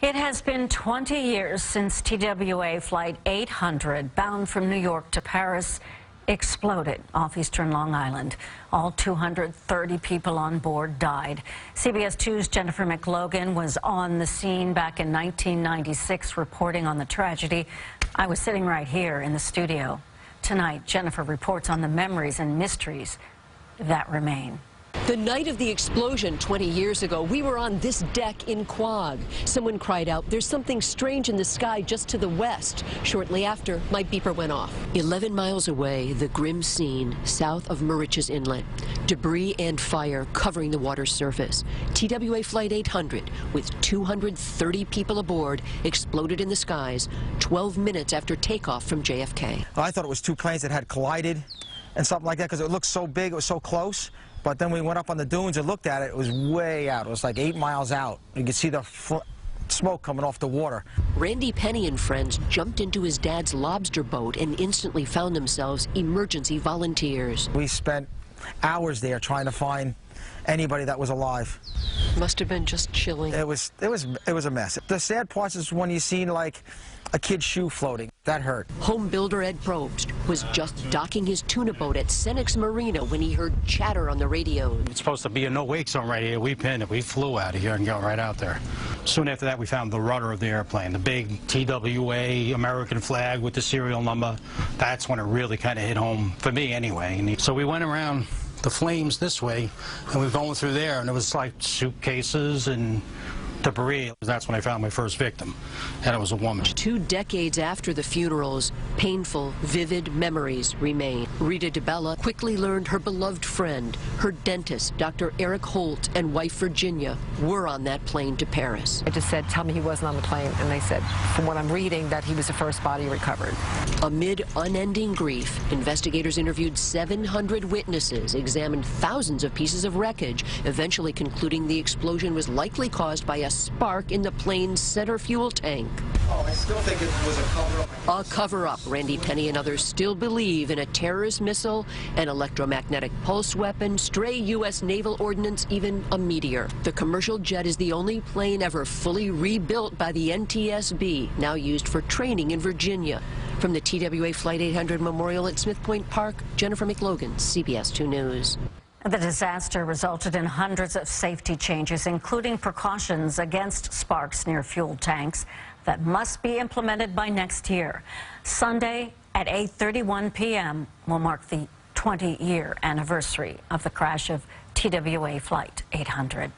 It has been 20 years since TWA Flight 800, bound from New York to Paris, exploded off eastern Long Island. All 230 people on board died. CBS 2's Jennifer McLogan was on the scene back in 1996 reporting on the tragedy. I was sitting right here in the studio. Tonight, Jennifer reports on the memories and mysteries that remain. The night of the explosion 20 years ago, we were on this deck in Quogue. Someone cried out, "There's something strange in the sky just to the west." Shortly after, my beeper went off. 11 miles away, the grim scene south of Moriches Inlet. Debris and fire covering the water's surface. TWA Flight 800, with 230 people aboard, exploded in the skies 12 minutes after takeoff from JFK. I thought it was two planes that had collided and something like that because it looked so big, it was so close. But then we went up on the dunes and looked at it. It was way out. It was like 8 miles out. You could see the smoke coming off the water. Randy Penny and friends jumped into his dad's lobster boat and instantly found themselves emergency volunteers. We spent hours there trying to find anybody that was alive. Must have been just chilling. It was a mess. The sad part is when you see like a kid's shoe floating. That hurt. Home builder Ed Probst was just docking his tuna boat at Senex Marina when he heard chatter on the radio. It's supposed to be a no-wake zone right here. We pinned it. We flew out of here and got right out there. Soon after that, we found the rudder of the airplane, the big TWA American flag with the serial number. That's when it really kind of hit home, for me anyway. And so we went around the flames this way, and we were going through there, and it was like suitcases and debris. That's when I found my first victim, and it was a woman. 2 decades after the funerals, painful, vivid memories remain. Rita DeBella quickly learned her beloved friend, her dentist, Dr. Eric Holt, and wife Virginia, were on that plane to Paris. I just said, "Tell me he wasn't on the plane," and they said, from what I'm reading, that he was the first body recovered. Amid unending grief, investigators interviewed 700 witnesses, examined thousands of pieces of wreckage, eventually concluding the explosion was likely caused by a spark in the plane's center fuel tank. Oh, I still think it was a cover-up. A cover-up. Randy Penny and others still believe in a terrorist missile, an electromagnetic pulse weapon, stray U.S. naval ordnance, even a meteor. The commercial jet is the only plane ever fully rebuilt by the NTSB, now used for training in Virginia. From the TWA Flight 800 Memorial at Smith Point Park, Jennifer McLogan, CBS 2 News. The disaster resulted in hundreds of safety changes, including precautions against sparks near fuel tanks that must be implemented by next year. Sunday at 8:31 p.m. will mark the 20-year anniversary of the crash of TWA Flight 800.